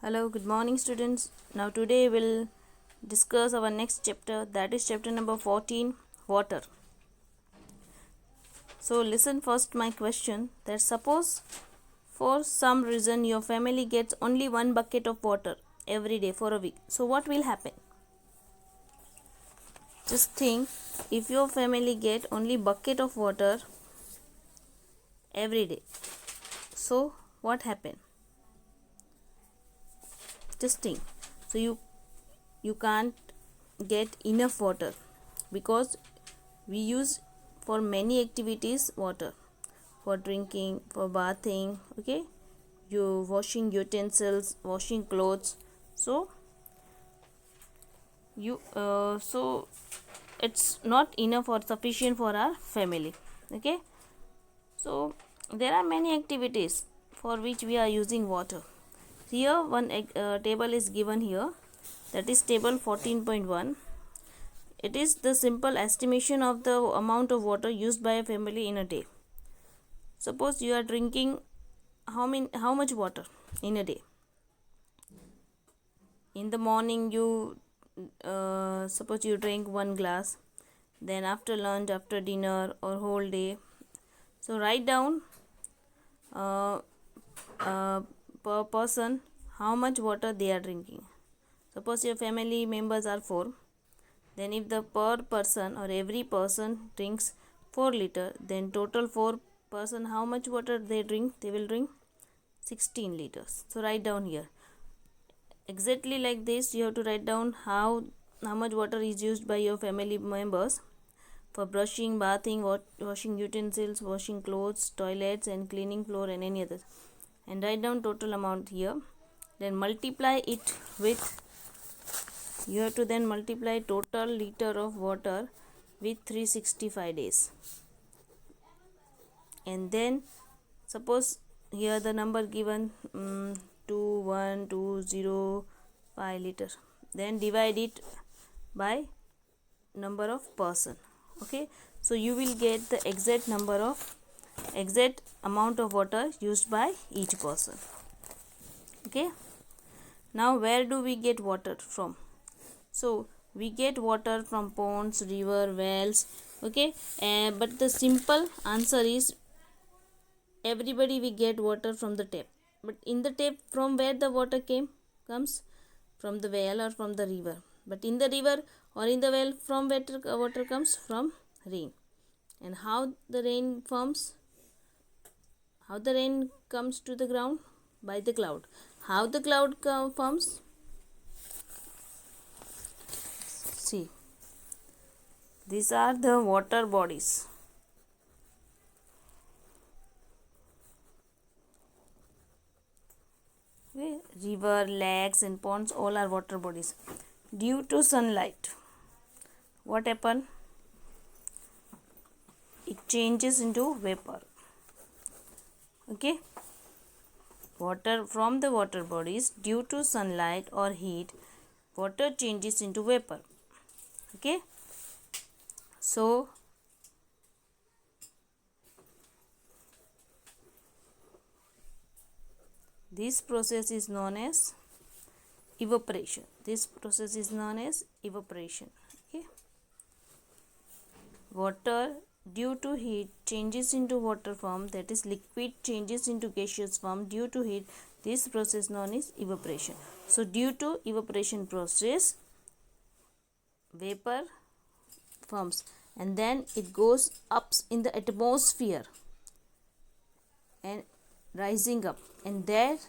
Hello, good morning, students. Now, today we'll discuss our next chapter, that is chapter number 14, water. So, listen first my question, that suppose for some reason your family gets only one bucket of water every day for a week. So, what will happen? Just think, if your family get only bucket of water every day, so what happen? Just think. So, you can't get enough water because we use for many activities water, for drinking, for bathing, okay, you washing utensils, washing clothes. So it's not enough or sufficient for our family, okay. So there are many activities for which we are using water. Here one table is given here, that is table 14.1. It is the simple estimation of the amount of water used by a family in a day. Suppose you are drinking how much water in a day. In the morning you suppose you drink 1 glass, then after lunch, after dinner, or whole day. So write down per person how much water they are drinking. Suppose your family members are 4, then if the per person or every person drinks 4 liter, then total 4 person how much water they drink? They will drink 16 liters. So write down here exactly like this. You have to write down how much water is used by your family members for brushing, bathing, washing utensils, washing clothes, toilets, and cleaning floor, and any other, and write down total amount here. Then multiply it with, you have to then multiply total liter of water with 365 days, and then suppose here the number given 21205 liter, then divide it by number of person, okay. So you will get the exact amount of water used by each person, okay. Now where do we get water from? So we get water from ponds, river, wells, okay. But the simple answer is everybody we get water from the tap. But in the tap, from where the water comes from the well or from the river. But in the river or in the well, from where water comes? From rain. And how the rain forms? How the rain comes to the ground? By the cloud. How the cloud forms? See, these are the water bodies. Okay. River, lakes, and ponds, all are water bodies. Due to sunlight, what happen? It changes into vapor, okay. Water from the water bodies, due to sunlight or heat, water changes into vapor, okay. So this process is known as evaporation. Okay. Water due to heat changes into water form, that is liquid changes into gaseous form due to heat. This process known as evaporation. So due to evaporation process, vapor forms and then it goes up in the atmosphere and rising up, and there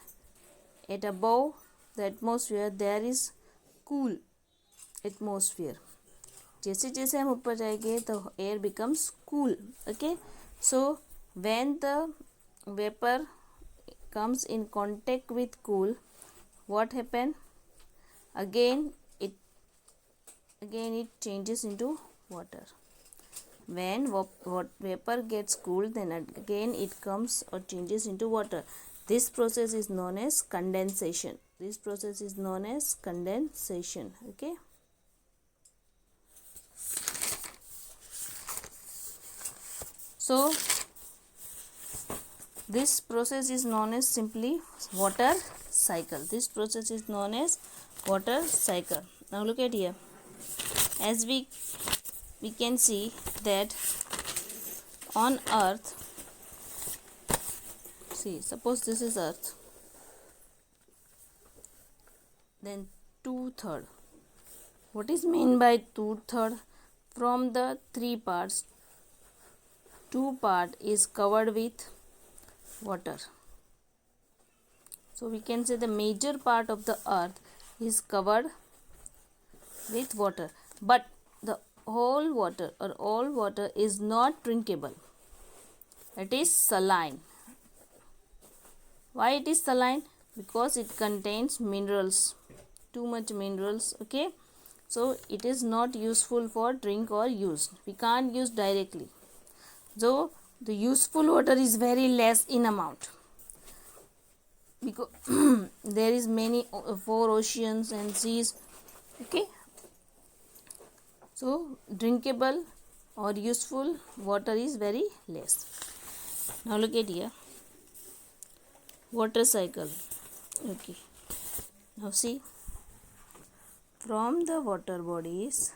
at above the atmosphere there is cool atmosphere. जैसे जैसे हम ऊपर जाएंगे तो air becomes cool, okay. So when the vapor comes in contact with cool, what happen? Again it changes into water. When vapor gets cooled, then again it comes or changes into water. This process is known as condensation. Okay. So this process is known as simply water cycle. This process is known as water cycle. Now look at here. As we can see that on earth, see, suppose this is earth, then 2/3. What is meant by 2/3? From the 3 parts, 2 part is covered with water. So we can say the major part of the earth is covered with water, but the whole water or all water is not drinkable. It is saline. Why it is saline? Because it contains minerals, too much minerals. Okay, so it is not useful for drink or use. We can't use directly. So the useful water is very less in amount, because there is many 4 oceans and seas. Okay, so drinkable or useful water is very less. Now look at here, water cycle. Okay, now see, from the water bodies,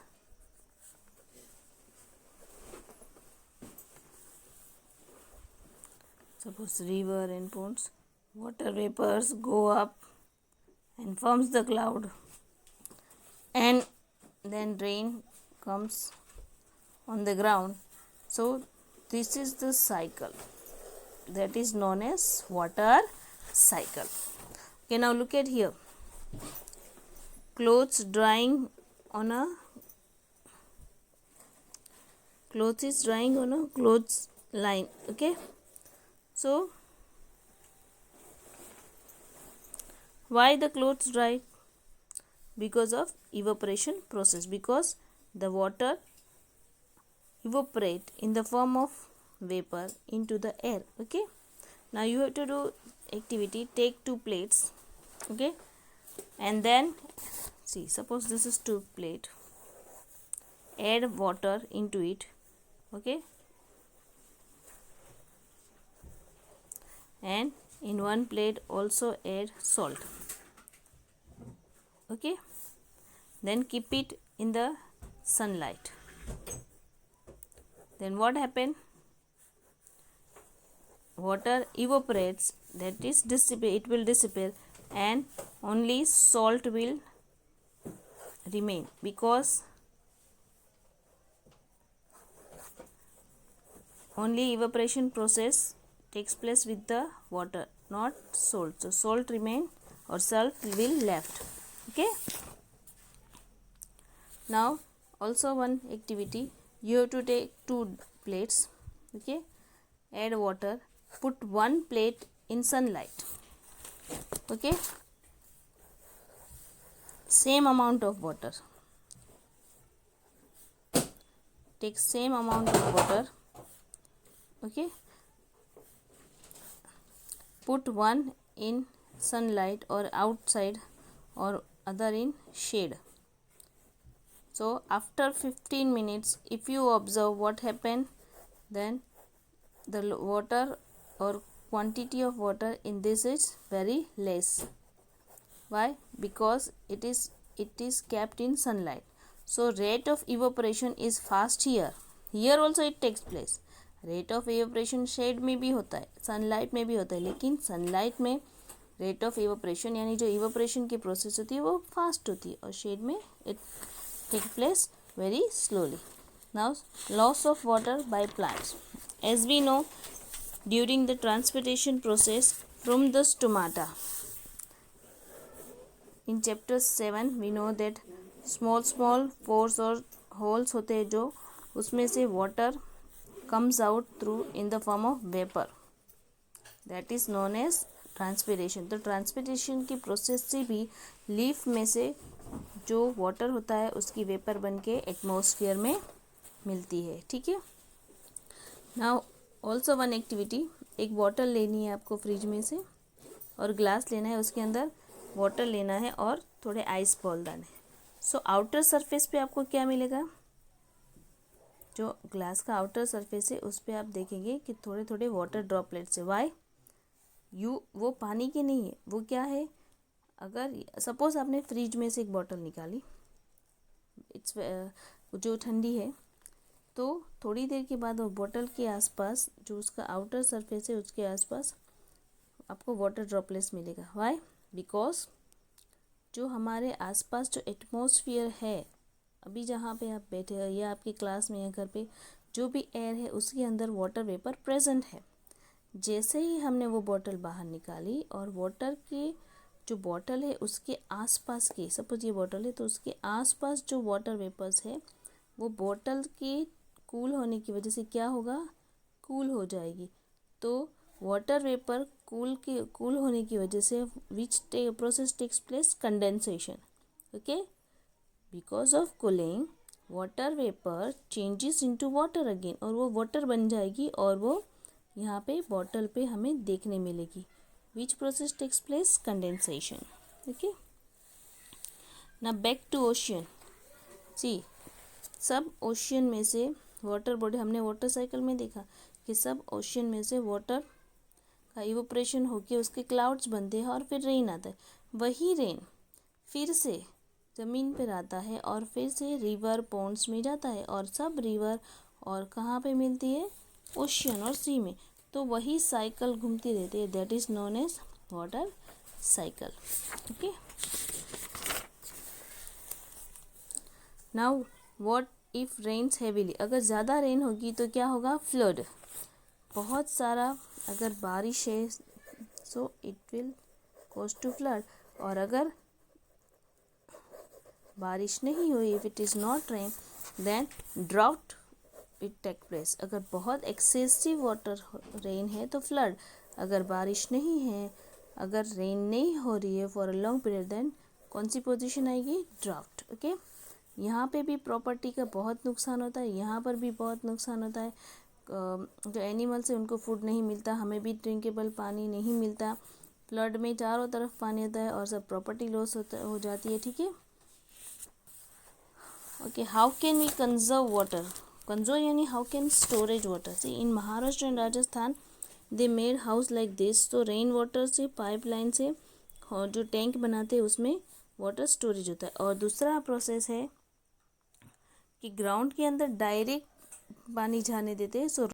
suppose river and ponds, water vapors go up and forms the cloud, and then rain comes on the ground. So this is the cycle that is known as water cycle. Okay, now look at here, clothes drying on a clothes line. Okay, so why the clothes dry? Because of evaporation process, because the water evaporate in the form of vapor into the air. Okay, now you have to do activity. Take 2 plates. Okay, and then see, suppose this is 2 plate, add water into it. Okay, and in 1 plate also add salt. Okay, then keep it in the sunlight. Then what happen? Water evaporates, that is dissipate, it will disappear, and only salt will remain, because only evaporation process takes place with the water, not salt. So salt remain or salt will left. Okay, now also one activity, you have to take 2 plates. Okay, add water, put 1 plate in sunlight. Okay, same amount of water, take same amount of water. Okay, put 1 in sunlight or outside, or other in shade. So after 15 minutes, if you observe what happened, then the water or quantity of water in this is very less. Why? Because it is kept in sunlight. So rate of evaporation is fast here. Here also it takes place. Rate of evaporation shade में भी होता है, sunlight में भी होता है, लेकिन sunlight में रेट ऑफ एवोपरेशन यानी जो इवोपरेशन की प्रोसेस होती है वो फास्ट होती है, और शेड में it take place very slowly. Now loss of water by plants. As we know, during the transpiration process from the stomata, in chapter 7 we know that small pores और holes होते हैं, जो उसमें से water comes out through in the form of vapor, that is known as transpiration. तो transpiration की process से भी लीफ में से जो वाटर होता है उसकी वेपर बन के एटमॉस्फेयर में मिलती है. ठीक है. नाउ ऑल्सो वन एक्टिविटी, एक बॉटल लेनी है आपको फ्रिज में से, और ग्लास लेना है, उसके अंदर वाटर लेना है और थोड़े आइस बॉल डालने हैं. सो आउटर सरफेस पे आपको क्या मिलेगा, जो ग्लास का आउटर सरफेस है उस पर आप देखेंगे कि थोड़े थोड़े वाटर ड्रॉपलेट्स है. वाई? वो पानी के नहीं है, वो क्या है, अगर सपोज आपने फ्रिज में से एक बॉटल निकाली, इट्स जो ठंडी है, तो थोड़ी देर के बाद वो बॉटल के आसपास जो उसका आउटर सरफेस है उसके आसपास आपको वाटर ड्रॉपलेट्स मिलेगा। व्हाई? बिकॉज जो हमारे आसपास जो एटमॉस्फेयर है, अभी जहाँ पे आप बैठे हो या आपकी क्लास में या घर पे जो भी एयर है उसके अंदर वाटर वेपर प्रेजेंट है। जैसे ही हमने वो बॉटल बाहर निकाली और वाटर की जो बॉटल है उसके आसपास के, सपोज ये बॉटल है तो उसके आसपास जो वाटर वेपर्स है वो बॉटल के कूल होने की वजह से क्या होगा, कूल हो जाएगी। तो वाटर वेपर कूल होने की वजह से which process takes place, condensation. Okay, because of cooling water vapour changes into water again, और वो वाटर बन जाएगी और वो यहाँ पे बॉटल पे हमें देखने मिलेगी। Which process takes place, condensation. Okay, ना बैक टू ओशियन। सी, सब ओशियन में से वाटर बॉडी, हमने वाटर साइकिल में देखा कि सब ओशियन में से वाटर का इवोपरेशन होके उसके क्लाउड्स बनते हैं और फिर रेन आता है। वही रेन फिर से ज़मीन पर आता है और फिर से रिवर पॉन्ड्स में जाता है, और सब रिवर और कहाँ पे मिलती है, ओशियन और सी में। तो वही साइकिल घूमती रहती है, that is known as water cycle. Okay, now what if rains heavily, अगर ज़्यादा रेन होगी तो क्या होगा, फ्लड। बहुत सारा अगर बारिश है so it will cause to flood, और अगर बारिश नहीं हुई, if it is not rain then drought it take place. अगर बहुत एक्सेसिव वाटर रेन है तो फ्लड, अगर बारिश नहीं है, अगर रेन नहीं हो रही है for a long period, then कौन सी पोजीशन आएगी, ड्राउट। ओके, यहाँ पे भी प्रॉपर्टी का बहुत नुकसान होता है, यहाँ पर भी बहुत नुकसान होता है। जो एनिमल्स है उनको फूड नहीं मिलता, हमें भी ड्रिंकेबल पानी नहीं मिलता। फ्लड में चारों तरफ पानी होता है और सब प्रॉपर्टी लॉस हो जाती है। ठीक है, okay, how can we conserve water, conserve यानी how can storage water. See, in Maharashtra and Rajasthan they made house like this. तो रेन वाटर से पाइपलाइन से जो टैंक बनाते हैं उसमें वाटर स्टोरेज होता है। और दूसरा प्रोसेस है कि ग्राउंड के अंदर डायरेक्ट पानी जाने देते हैं, सो